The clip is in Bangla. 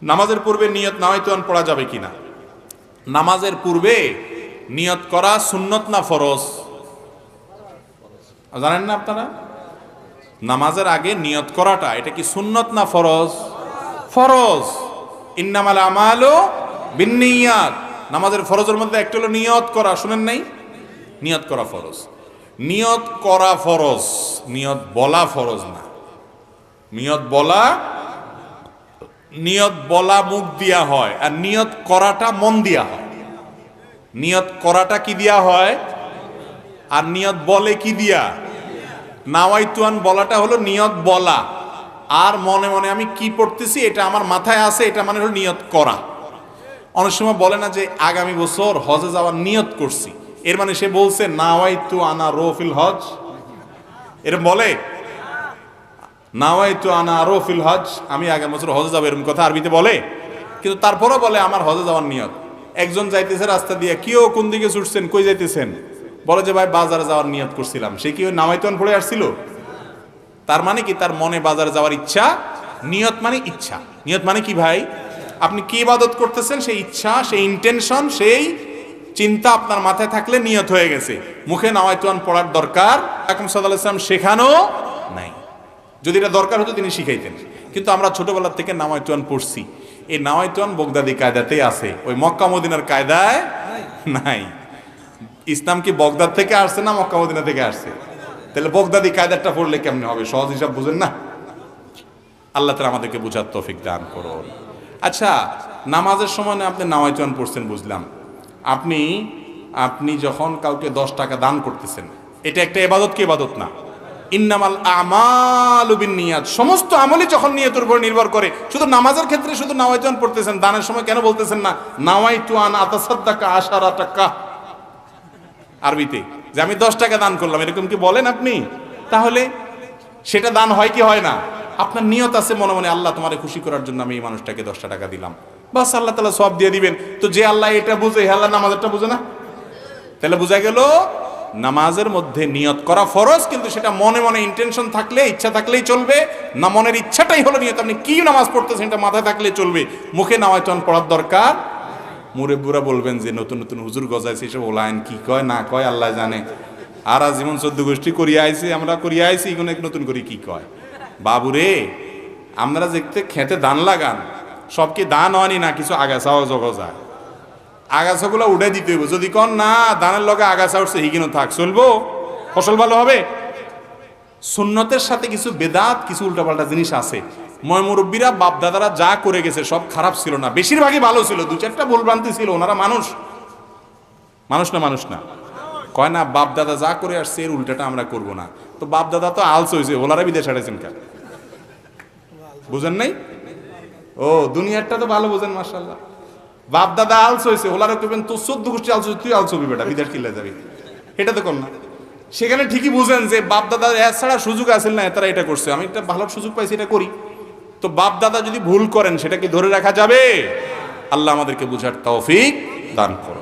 নামাজের পূর্বে নিয়ত নাওয়াইতুন পড়া যাবে কিনা? নামাজের পূর্বে নিয়ত করা সুন্নত না ফরজ? জানেন না আপনারা? নামাজের আগে নিয়ত করাটা এটা কি সুন্নত না ফরজ? ফরজ। ইন্নামাল আমালু বিন্নিয়াত। নামাজের ফরজের মধ্যে একটা হলো নিয়ত করা, শুনেন নাই? নিয়ত করা ফরজ। নিয়ত করা ফরজ, নিয়ত বলা ফরজ না। নিয়ত বলা মুখ দিয়া হয়, আর নিয়ত করাটা মন দিয়া হয়। নিয়ত করাটা কি দিয়া হয়, আর নিয়ত বলে কি দিয়া? নাওয়াইতুন বলাটা হলো নিয়ত বলা, আর মনে মনে আমি কি পড়তেছি এটা আমার মাথায় আছে, এটা মানে হলো নিয়ত করা। অনেক সময় বলে না যে আগামী বছর হজে যাওয়ার নিয়ত করছি, এর মানে সে বলছে নাওয়াইতু আনা রফিল হজ। এরকম বলে নাওয়াইতু আনা রফিল হজ, আমি আগামী বছর হজে যাবো, এরকম কথা আরবিতে বলে। কিন্তু তারপরও বলে আমার হজে যাওয়ার নিয়ত। একজন যাইতেছে রাস্তা দিয়ে, কেউ কোন দিকে ছুটছেন, কই যাইতেছেন? বলে যে ভাই বাজারে যাওয়ার নিয়ত করছিলাম। সে কি ওই নাওয়াইতুন পড়ে আসছিল? তার মানে কি তার মনে বাজারে যাওয়ার ইচ্ছা? নিয়ত মানে ইচ্ছা। নিয়ত মানে কি ভাই? আপনি কি ইবাদত করতেছেন সেই ইচ্ছা, সেই ইন্টেনশন, সেই চিন্তা আপনার মাথায় থাকলে নিয়ত হয়ে গেছে। মুখে নাওয়াইতুন পড়ার দরকার রাসূল সাল্লাল্লাহু আলাইহি ওয়াসাল্লাম শেখানো নাই। যদি এটা দরকার হতো তিনি শিখাইতেন। কিন্তু আমরা ছোটবেলা থেকে নাওয়াইতুন পড়ছি। এই নাওয়াইতুন বগদাদি কায়দাতেই আছে, ওই মক্কা মদিনার কায়দায় নাই। ইসলাম কি বগদাদ থেকে আসছে না মক্কা মদিনা থেকে আসছে? তাহলে বগদাদি কায়দাটা পড়লে কেমনে হবে? সহজ হিসাব বুঝেন না? আল্লাহ তাআলা আমাদেরকে বুঝার তৌফিক দান করুন। আচ্ছা, নামাজের সময় আপনি নাওয়াইতুন পড়ছেন বুঝলাম। আপনি যখন কাউকে 10 টাকা দান করতেছেন, এটা একটা ইবাদত কি ইবাদত না? ইন্নামাল আমালু বিন্নিয়াত। সমস্ত আমলই যখন নিয়তের উপর নির্ভর করে। শুধু নামাজের ক্ষেত্রে শুধু নাওয়াইতুন পড়তেছেন, দানের সময় কেন বলতেছেন না নাওয়াইতু আন আতাসাদ্দাকা 10 টাকা আরবিতে, যে আমি 10 টাকা দান করলাম, এরকম কি বলেন আপনি? তাহলে সেটা দান হয় কি হয় না? আপনার নিয়ত আছে মনে মনে, আল্লাহ তোমারে খুশি করার জন্য আমি এই মানুষটাকে 10 টাকা দিলাম, বাস আল্লাহ তাআলা সওয়াব দিয়ে দিবেন। তো যে আল্লাহ এটা বুঝে, আল্লাহ নামাজেরটা বুঝে না? তাহলে বোঝা গেল নামাজের মধ্যে নিয়ত করা ফরজ, কিন্তু সেটা মনে মনে ইন্টেনশন থাকলে, ইচ্ছা থাকলেই চলবে না। মনের ইচ্ছাটাই হলো নিয়ত। আপনি কি নামাজ পড়তেছেন এটা মাথায় থাকলে চলবে, মুখে নাওয়াইতুন পড়ার দরকার। মুরব্বিরা বলবেন যে নতুন নতুন হুজুর গজাইছে, এসব ওলাইন কি কয় না কয় আল্লাহ জানে। আর জীবন 14 গোষ্ঠী করিয়া আইছি, আমরা করিয়া আইছি, এগুলো নতুন করে কি কয়? বাবুরে, আমরা দেখতে খেতে ধান লাগান, সব কি ধান হয়নি না কিছু আগাছাও জগজায়? আগাছাগুলো উঠে দিতে হইব। যদি কন না ধানের লগে আগাছা উঠছে, হিগিনো থাক, চলবো? ফসল ভালো হবে? সুন্নতের সাথে কিছু বেদাত, কিছু উল্টাপাল্টা জিনিস আছে। মুরব্বীরা বাপ দাদারা যা করে গেছে সব খারাপ ছিল না, বেশিরভাগই ভালো ছিল। 2-4টা ভুলভ্রান্তি ছিল, ওনারা মানুষ না কয় না বাপ দাদা যা করে আসছে এর উল্টাটা আমরা করব না। তো বাপ দাদা তো আলস হয়েছে, ওনারা বিদেশ হারাইছেন কেন? বুঝেন নাই? ও দুনিয়ারটা তো ভালো বুঝেন, মাশাআল্লাহ। বাপ দাদা আলস হয়েছে, ওনারা কইবেন তো 14 গোষ্ঠী আলস, তুই আলস হবি বেটা, বিদেশ কিল্লা যাবি, এটা তো কর না। সেখানে ঠিকই বুঝেন যে বাপ দাদার এছাড়া সুযোগ আসেন না, তারা এটা করছে, আমি একটা ভালো সুযোগ পাইছি এটা করি। তো বাপ দাদা যদি ভুল করেন সেটা কি ধরে রাখা যাবে? আল্লাহ আমাদেরকে বুঝার তৌফিক দান করুন।